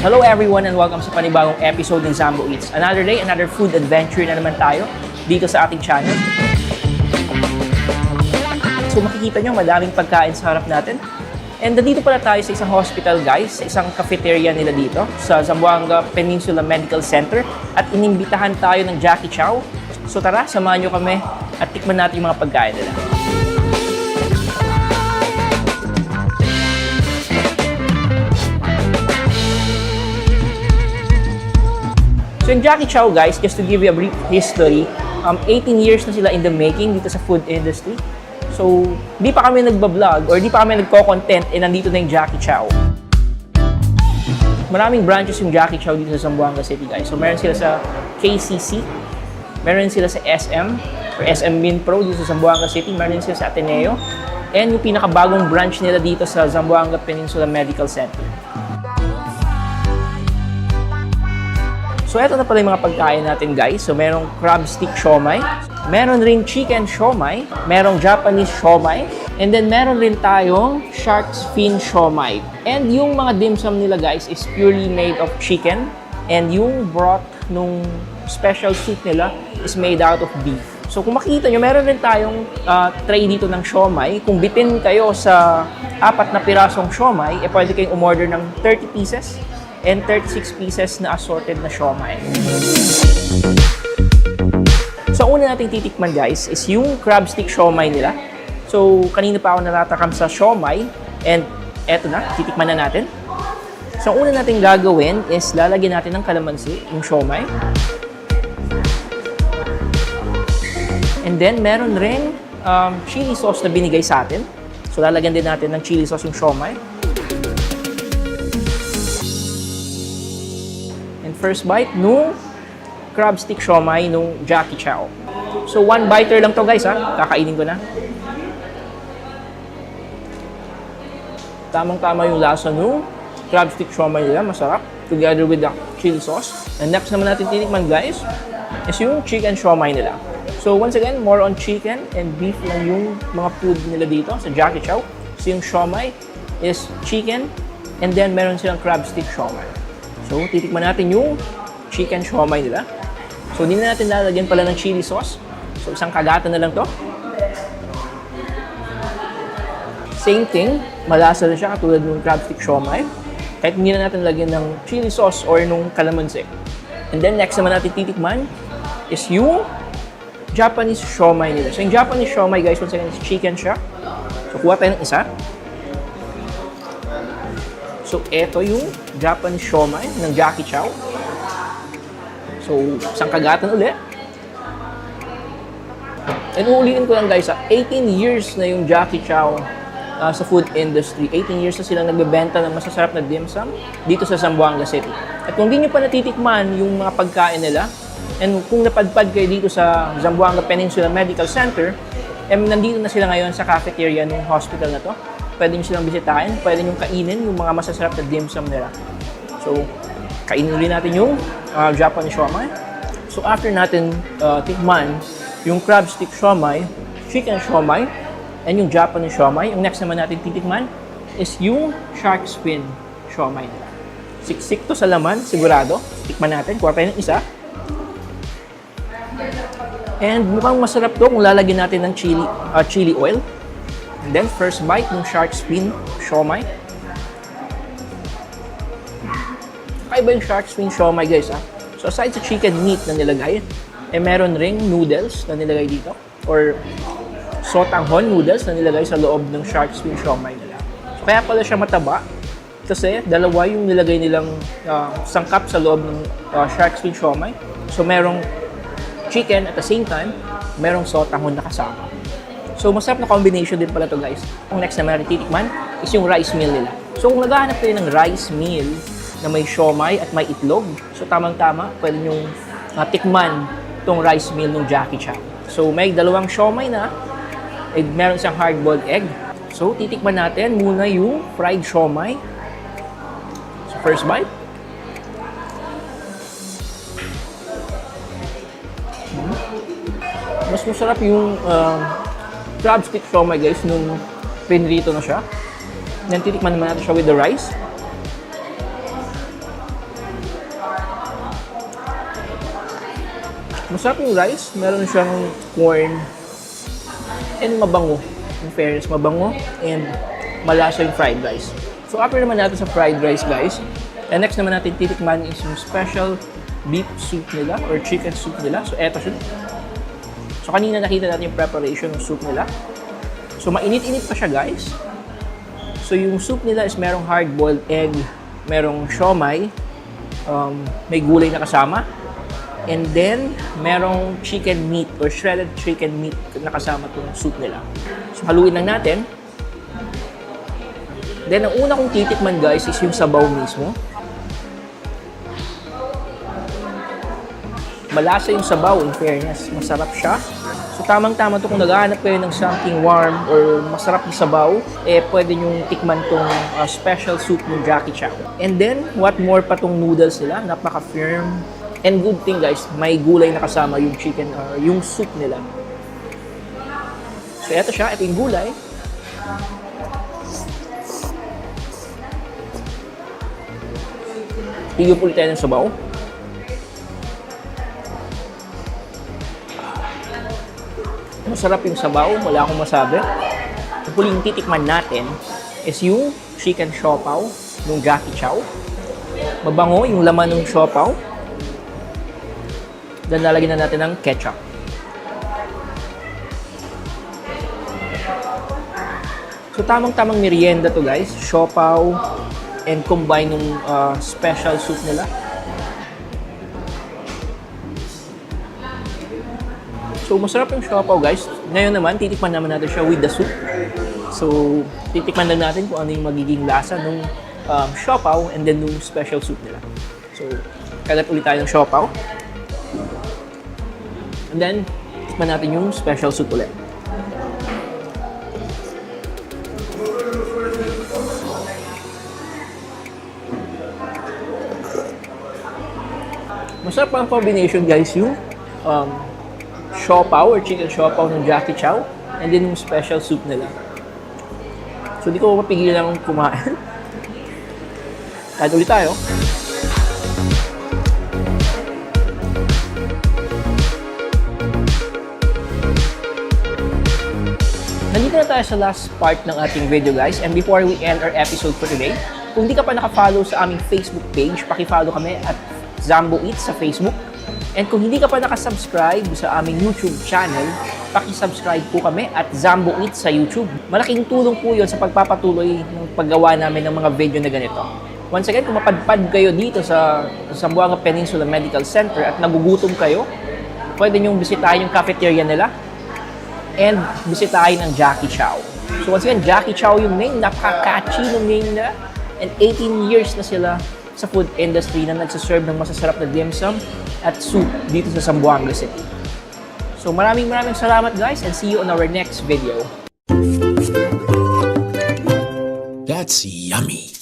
Hello everyone and welcome sa panibagong episode ng Zambo Eats. Another day, another food adventure na naman tayo dito sa ating channel. So makikita nyo, madaming pagkain sa harap natin. And nandito pala tayo sa isang hospital guys, sa isang cafeteria nila dito sa Zamboanga Peninsula Medical Center at inimbitahan tayo ng Jackie Chow. So tara, samahan nyo kami at tikman natin yung mga pagkain nila. So yung Jackie Chow guys, just to give you a brief history, 18 years na sila in the making dito sa food industry. So, di pa kami nagbablog or di pa kami nagko-content nandito na yung Jackie Chow. Maraming branches yung Jackie Chow dito sa Zamboanga City guys. So, meron sila sa KCC, meron sila sa SM or SM Minpro dito sa Zamboanga City, meron sila sa Ateneo, and yung pinakabagong branch nila dito sa Zamboanga Peninsula Medical Center. So, eto na pala yung mga pagkain natin guys. So, merong crab stick siomai, meron ring chicken siomai, merong Japanese siomai, and then meron rin tayong shark's fin siomai. And yung mga dim sum nila guys is purely made of chicken, and yung broth nung special soup nila is made out of beef. So, kung makikita nyo, meron rin tayong tray dito ng siomai. Kung bitin kayo sa 4 na pirasong siomai, pwede kayong umorder ng 30 pieces. And 36 pieces na assorted na siomai. So, una nating titikman guys is yung crab stick siomai nila. So, kanina pa ako natatakam sa siomai and eto na, titikman na natin. So, una nating gagawin is lalagyan natin ng kalamansi, yung siomai. And then, meron ring chili sauce na binigay sa atin. So, lalagyan din natin ng chili sauce yung siomai. First bite nung crab stick siomai nung Jackie Chow. So, one biter lang to guys ha. Kakainin ko na. Tamang-tama yung lasa nung crab stick siomai nila. Masarap. Together with the chili sauce. And next naman natin tinikman guys is yung chicken siomai nila. So, once again, more on chicken and beef lang yung mga food nila dito sa Jackie Chow. So, yung siomai is chicken and then meron silang crab stick siomai. So, titikman natin yung chicken siomai nila. So, hindi na natin lalagyan pala ng chili sauce. So, isang kagatan na lang to. Same thing, malasa na siya katulad ng crab stick siomai. Kahit hindi na natin lagyan ng chili sauce or nung kalamansi. And then, next naman natin titikman is yung Japanese siomai nila. So, yung Japanese siomai guys, once again, is chicken siya. So, kuha tayo ng isa. So, eto yung Japanese siomai ng Jackie Chow. So, isang kagatan ulit. And uulitin ko lang guys, 18 years na yung Jackie Chow sa food industry. 18 years na silang nagbebenta ng masasarap na dim sum dito sa Zamboanga City. At kung di nyo pa natitikman yung mga pagkain nila, and kung napadpad kayo dito sa Zamboanga Peninsula Medical Center, nandito na sila ngayon sa cafeteria ng hospital na to. Pwede nyo silang bisitahin, pwede nyo kainin yung mga masasarap na dim sum nila. So, kainin ulit natin yung Japanese siomai. So, after natin tikman yung crab stick siomai, chicken siomai, and yung Japanese siomai, yung next naman natin titikman is yung shark's fin siomai nila. Siksik to sa laman, sigurado. Tikman natin, kuha tayo ng isa. And mukhang masarap to kung lalagyan natin ng chili oil. And then, first bite ng shark's fin siomai. Kakaiba yung shark's fin siomai guys ha. So, aside sa chicken meat na nilagay, meron ring noodles na nilagay dito. Or sotanghon noodles na nilagay sa loob ng shark's fin siomai nila. So, kaya pala siya mataba. Kasi dalawa yung nilagay nilang sangkap sa loob ng shark's fin siomai. So, merong chicken at the same time, merong sotanghon na kasama. So, masarap na combination din pala to guys. Ang next naman natin titikman is yung rice meal nila. So, kung naghahanap kayo ng rice meal na may siomai at may itlog, so tamang-tama, pwede nyong tikman tong rice meal ng Jackie Chow. So, may dalawang siomai na, meron siyang hard-boiled egg. So, titikman natin muna yung fried siomai. So, first bite. Mas masarap yung crab stick siomai guys nung pinrito na siya. Then titikman naman natin siya with the rice. Masarap yung rice. Meron siyang corn and mabango. In fairness, mabango and malasa yung fried rice. So after naman natin sa fried rice, guys, and next naman natin titikman is yung special beef soup nila or chicken soup nila. So eto siya. So kanina nakita natin yung preparation ng soup nila. So mainit-init pa siya, guys. So yung soup nila is merong hard-boiled egg, merong siomai, may gulay na kasama, and then merong chicken meat or shredded chicken meat na kasama itong soup nila. So haluin lang natin. Then ang una kong titikman, guys, is yung sabaw mismo. Malasa yung sabaw, in fairness. Masarap siya. So tamang-tama to kung naghahanap kayo ng something warm or masarap na sabaw, pwede nyong tikman tong special soup ng Jackie Chow. And then, what more pa tong noodles nila, napaka-firm. And good thing, guys, may gulay na kasama yung chicken or yung soup nila. So eto siya, ito yung gulay. Higop ulit tayo ng sabaw. Masarap yung sabaw, wala akong masabi. Ang huling titikman natin is yung chicken siopaw ng Jackie Chow. Mabango yung laman ng siopaw. Then lalagyan na natin ng ketchup. So tamang-tamang merienda to, guys. Siopaw and combine ng special soup nila. So, masarap yung siopaw, guys. Ngayon naman, titikman naman natin siya with the soup. So, titikman lang natin kung ano yung magiging lasa ng siopaw and then yung special soup nila. So, kagat ulit tayo ng siopaw. And then, tikman natin yung special soup ulit. Masarap ang combination, guys, yung siopaw or chicken siopaw ng Jackie Chow and then yung special soup nila. So, di ko mapigilan lang kumain. Kahit ulit tayo. Nandito na tayo sa last part ng ating video, guys. And before we end our episode for today, kung di ka pa nakafollow sa aming Facebook page, paki-follow kami at Zambo Eats sa Facebook. And kung hindi ka pa nakasubscribe sa aming YouTube channel, paki-subscribe po kami at Zambo Eats sa YouTube. Malaking tulong po yun sa pagpapatuloy ng paggawa namin ng mga video na ganito. Once again, kung mapadpad kayo dito sa Zamboanga Peninsula Medical Center at nagugutom kayo, pwede nyong bisitahin yung cafeteria nila and bisitahin ang Jackie Chow. So once again, Jackie Chow yung name, napaka-catchy ng name na, and 18 years na sila sa food industry na nagsaserve ng masasarap na dim sum at soup dito sa Zamboanga City. So maraming salamat, guys, and see you on our next video. That's yummy.